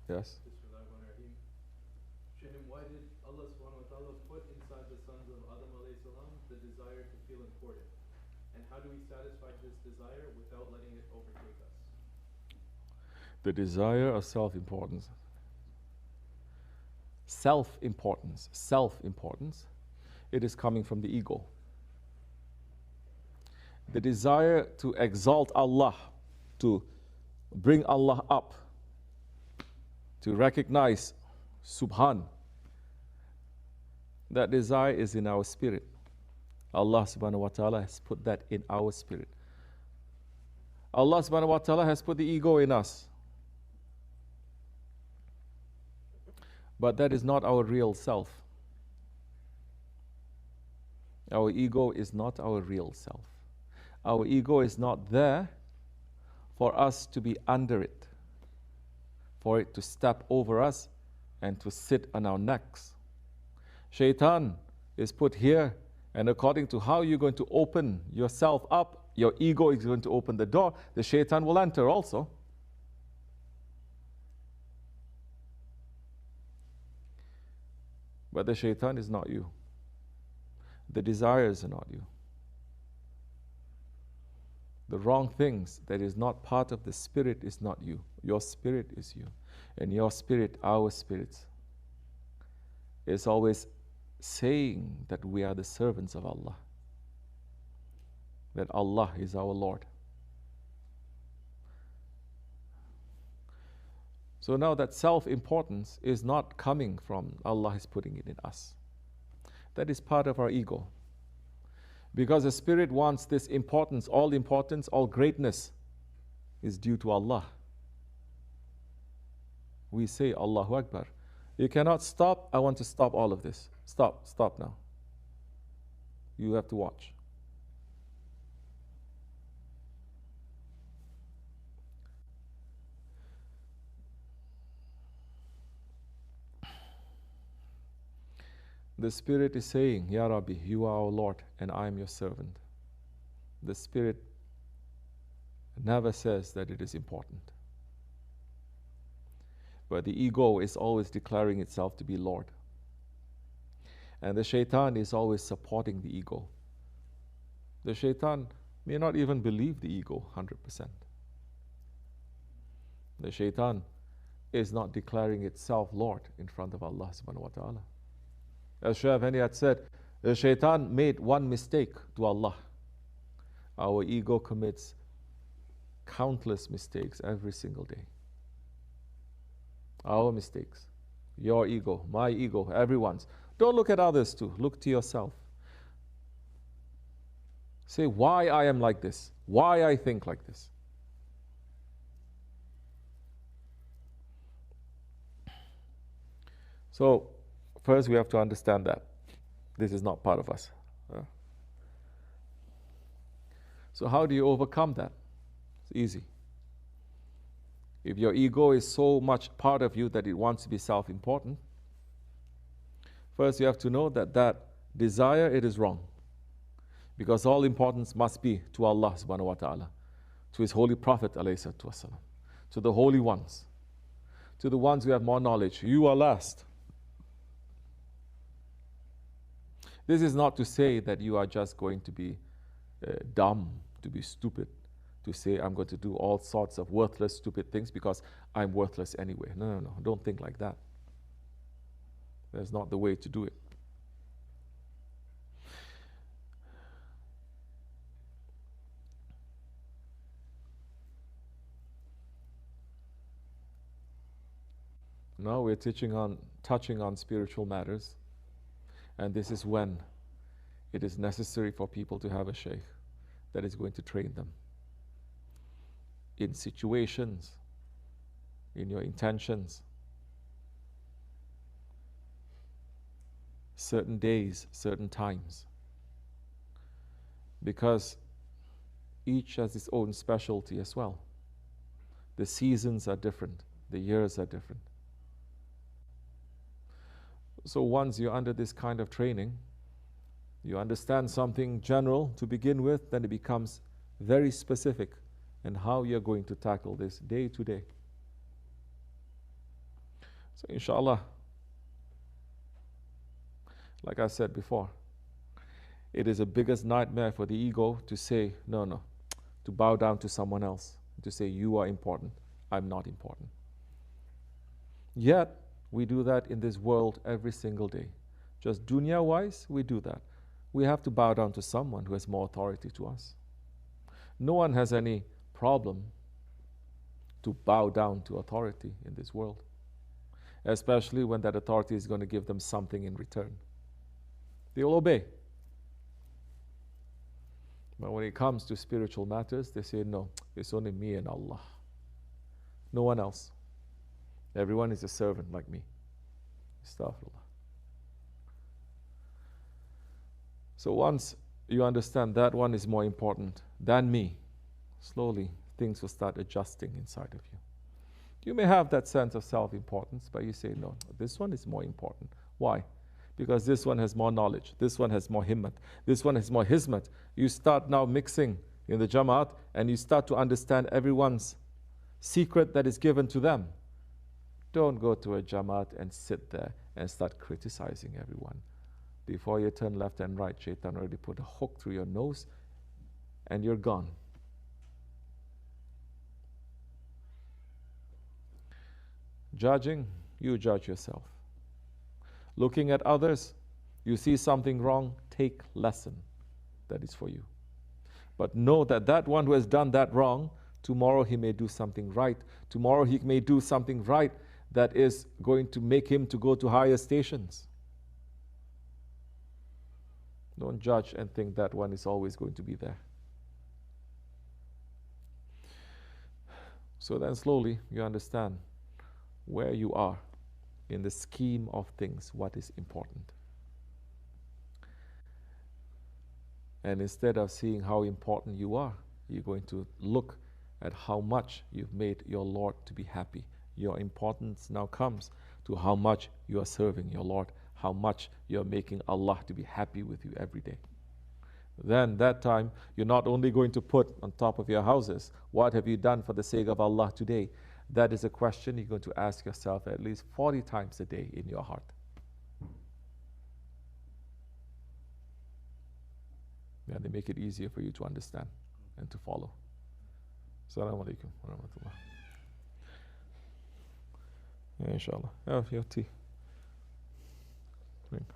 Yes. Shahim, why did Allah subhanahu wa ta'ala put inside the sons of Adam alayhi salam the desire to feel important? And how do we satisfy this desire without letting it overtake us? The desire of self-importance. Self-importance. Self-importance. It is coming from the ego. The desire to exalt Allah, to bring Allah up, to recognize Subhan. That desire is in our spirit. Allah subhanahu wa ta'ala has put that in our spirit. Allah subhanahu wa ta'ala has put the ego in us. But that is not our real self. Our ego is not our real self. Our ego is not there for us to be under it, for it to step over us and to sit on our necks. Shaitan is put here, and according to how you're going to open yourself up, your ego is going to open the door, the shaitan will enter also. But the shaitan is not you. The desires are not you. The wrong things that is not part of the spirit is not you. Your spirit is you. And your spirit, our spirits, is always saying that we are the servants of Allah. That Allah is our Lord. So now that self-importance is not coming from Allah is putting it in us. That is part of our ego. Because the spirit wants this importance, all greatness is due to Allah. We say Allahu Akbar. You cannot stop, I want to stop all of this. Stop now. You have to watch. The Spirit is saying, Ya Rabbi, you are our Lord and I am your servant. The Spirit never says that it is important. But the ego is always declaring itself to be Lord. And the shaitan is always supporting the ego. The shaitan may not even believe the ego 100%. The shaitan is not declaring itself Lord in front of Allah subhanahu wa ta'ala. As Shaykh Afendi had said, the shaitan made one mistake to Allah. Our ego commits countless mistakes every single day. Our mistakes. Your ego, my ego, everyone's. Don't look at others too. Look to yourself. Say why I am like this. Why I think like this. So, first, we have to understand that this is not part of us. So how do you overcome that? It's easy. If your ego is so much part of you that it wants to be self-important, first you have to know that that desire, it is wrong. Because all importance must be to Allah subhanahu wa ta'ala, to His Holy Prophet alayhi salatu wasalam, to the holy ones, to the ones who have more knowledge. You are last. This is not to say that you are just going to be dumb, to be stupid, to say I'm going to do all sorts of worthless, stupid things because I'm worthless anyway. No. Don't think like that. That's not the way to do it. Now we're touching on spiritual matters. And this is when it is necessary for people to have a shaykh that is going to train them in situations, in your intentions, certain days, certain times. Because each has its own specialty as well. The seasons are different, the years are different. So once you're under this kind of training, you understand something general to begin with, then it becomes very specific in how you're going to tackle this day to day. So inshallah, like I said before, it is the biggest nightmare for the ego to say, no, to bow down to someone else, to say, you are important, I'm not important. Yet, we do that in this world every single day. Just dunya-wise, we do that. We have to bow down to someone who has more authority to us. No one has any problem to bow down to authority in this world, especially when that authority is going to give them something in return. They will obey. But when it comes to spiritual matters, they say, no, it's only me and Allah. No one else. Everyone is a servant like me. Astaghfirullah. So once you understand that one is more important than me, slowly things will start adjusting inside of you. You may have that sense of self-importance, but you say, no, this one is more important. Why? Because this one has more knowledge, this one has more himmat, this one has more hizmat. You start now mixing in the Jamaat, and you start to understand everyone's secret that is given to them. Don't go to a Jamaat and sit there and start criticizing everyone. Before you turn left and right, Shaitan already put a hook through your nose, and you're gone. Judging, you judge yourself. Looking at others, you see something wrong, take lesson. That is for you. But know that that one who has done that wrong, tomorrow he may do something right. Tomorrow he may do something right that is going to make him to go to higher stations. Don't judge and think that one is always going to be there. So then slowly you understand where you are in the scheme of things, what is important. And instead of seeing how important you are, you're going to look at how much you've made your Lord to be happy. Your importance now comes to how much you are serving your Lord, how much you're making Allah to be happy with you every day. Then that time, you're not only going to put on top of your houses, what have you done for the sake of Allah today? That is a question you're going to ask yourself at least 40 times a day in your heart. And they make it easier for you to understand and to follow. Assalamu alaikum wa rahmatullah. Inshallah. Have your tea. Drink.